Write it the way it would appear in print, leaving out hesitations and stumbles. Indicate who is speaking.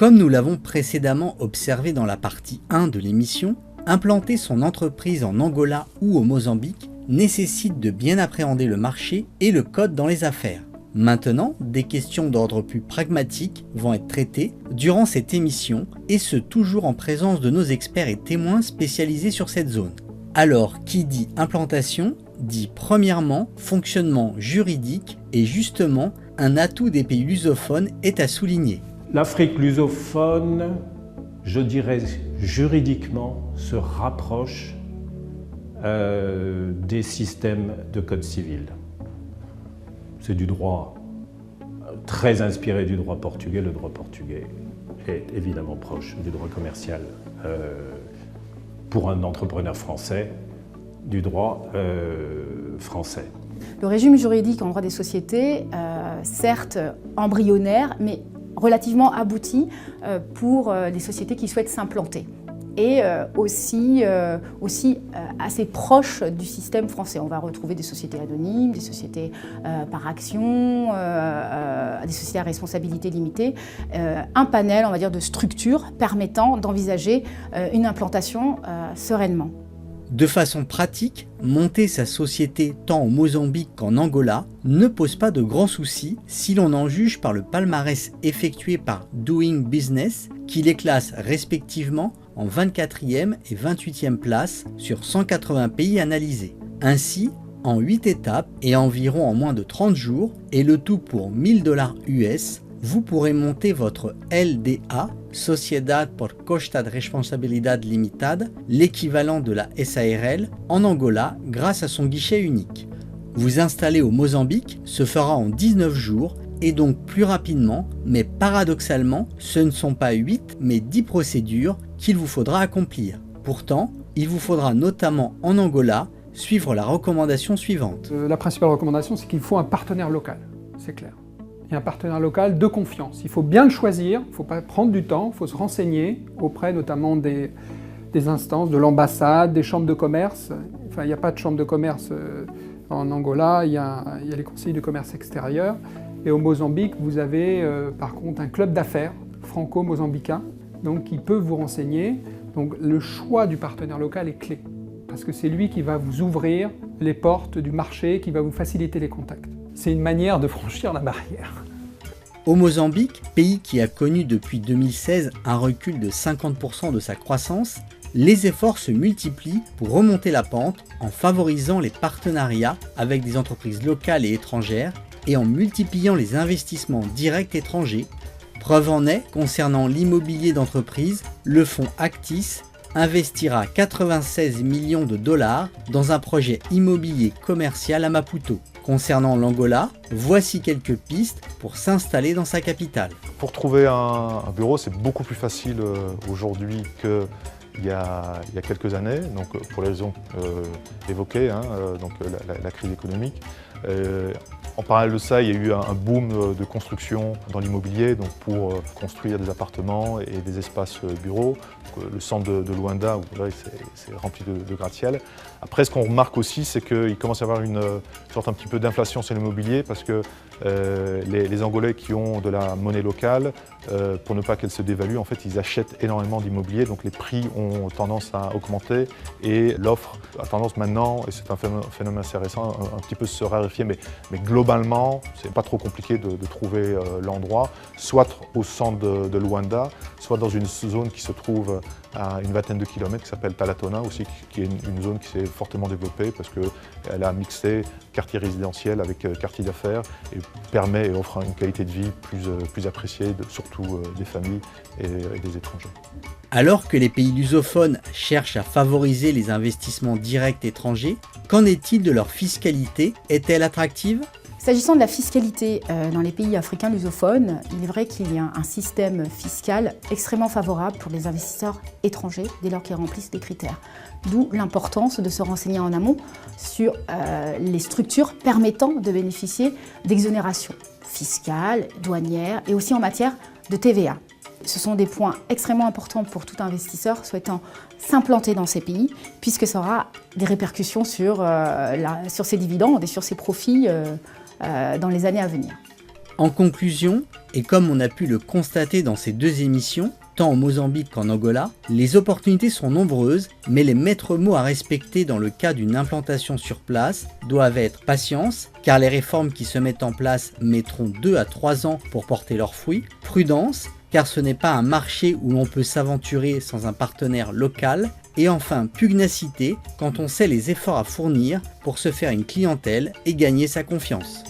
Speaker 1: Comme nous l'avons précédemment observé dans la partie 1 de l'émission, implanter son entreprise en Angola ou au Mozambique nécessite de bien appréhender le marché et le code dans les affaires. Maintenant, des questions d'ordre plus pragmatique vont être traitées durant cette émission et ce toujours en présence de nos experts et témoins spécialisés sur cette zone. Alors, qui dit implantation, dit premièrement fonctionnement juridique et justement un atout des pays lusophones est à souligner.
Speaker 2: L'Afrique lusophone, je dirais juridiquement, se rapproche des systèmes de code civil. C'est du droit très inspiré du droit portugais. Le droit portugais est évidemment proche du droit commercial pour un entrepreneur français, du droit français.
Speaker 3: Le régime juridique en droit des sociétés, certes embryonnaire, mais relativement abouti pour les sociétés qui souhaitent s'implanter. Et aussi assez proche du système français. On va retrouver des sociétés anonymes, des sociétés par action, des sociétés à responsabilité limitée, un panel, on va dire, de structures permettant d'envisager une implantation sereinement.
Speaker 1: De façon pratique, monter sa société tant au Mozambique qu'en Angola ne pose pas de grands soucis si l'on en juge par le palmarès effectué par Doing Business qui les classe respectivement en 24e et 28e place sur 180 pays analysés. Ainsi, en 8 étapes et environ en moins de 30 jours, et le tout pour $1000 US, vous pourrez monter votre LDA, Sociedad por Costa de Responsabilidad Limitada, l'équivalent de la SARL, en Angola grâce à son guichet unique. Vous installer au Mozambique se fera en 19 jours et donc plus rapidement, mais paradoxalement, ce ne sont pas 8 mais 10 procédures qu'il vous faudra accomplir. Pourtant, il vous faudra notamment en Angola suivre la recommandation suivante.
Speaker 4: La principale recommandation, c'est qu'il faut un partenaire local, c'est clair. Et un partenaire local de confiance. Il faut bien le choisir, il ne faut pas prendre du temps, il faut se renseigner auprès notamment des instances, de l'ambassade, des chambres de commerce. Enfin, il n'y a pas de chambre de commerce en Angola, il y a les conseillers de commerce extérieur. Et au Mozambique, vous avez par contre un club d'affaires franco-mozambicain, donc qui peut vous renseigner. Donc le choix du partenaire local est clé, parce que c'est lui qui va vous ouvrir les portes du marché, qui va vous faciliter les contacts. C'est une manière de franchir la barrière.
Speaker 1: Au Mozambique, pays qui a connu depuis 2016 un recul de 50% de sa croissance, les efforts se multiplient pour remonter la pente en favorisant les partenariats avec des entreprises locales et étrangères et en multipliant les investissements directs étrangers. Preuve en est, concernant l'immobilier d'entreprise, le fonds Actis investira 96 millions de dollars dans un projet immobilier commercial à Maputo. Concernant l'Angola, voici quelques pistes pour s'installer dans sa capitale.
Speaker 5: Pour trouver un bureau, c'est beaucoup plus facile aujourd'hui qu'il y a quelques années, donc pour les raisons évoquées, donc la crise économique. En parallèle de ça, il y a eu un boom de construction dans l'immobilier, donc pour construire des appartements et des espaces bureaux. Donc, le centre de Luanda, c'est rempli de gratte-ciel. Après, ce qu'on remarque aussi, c'est qu'il commence à y avoir une sorte un petit peu d'inflation sur l'immobilier, parce que les Angolais qui ont de la monnaie locale, pour ne pas qu'elle se dévalue, en fait, ils achètent énormément d'immobilier, donc les prix ont tendance à augmenter et l'offre a tendance maintenant, et c'est un phénomène assez récent, un petit peu se raréfier, mais globalement, c'est pas trop compliqué de trouver l'endroit, soit au centre de Luanda, soit dans une zone qui se trouve à une vingtaine de kilomètres, qui s'appelle Talatona aussi, qui est une zone qui s'est fortement développée parce qu'elle a mixé quartier résidentiel avec quartier d'affaires et permet et offre une qualité de vie plus appréciée, surtout des familles et des étrangers.
Speaker 1: Alors que les pays lusophones cherchent à favoriser les investissements directs étrangers, qu'en est-il de leur fiscalité? Est-elle attractive?
Speaker 3: S'agissant de la fiscalité dans les pays africains lusophones, il est vrai qu'il y a un système fiscal extrêmement favorable pour les investisseurs étrangers dès lors qu'ils remplissent les critères. D'où l'importance de se renseigner en amont sur les structures permettant de bénéficier d'exonérations fiscales, douanières et aussi en matière de TVA. Ce sont des points extrêmement importants pour tout investisseur souhaitant s'implanter dans ces pays, puisque ça aura des répercussions sur ses dividendes et sur ses profits dans les années à venir.
Speaker 1: En conclusion, et comme on a pu le constater dans ces 2 émissions, tant au Mozambique qu'en Angola, les opportunités sont nombreuses, mais les maîtres mots à respecter dans le cas d'une implantation sur place doivent être patience, car les réformes qui se mettent en place mettront 2 à 3 ans pour porter leurs fruits, prudence, car ce n'est pas un marché où l'on peut s'aventurer sans un partenaire local, et enfin pugnacité quand on sait les efforts à fournir pour se faire une clientèle et gagner sa confiance.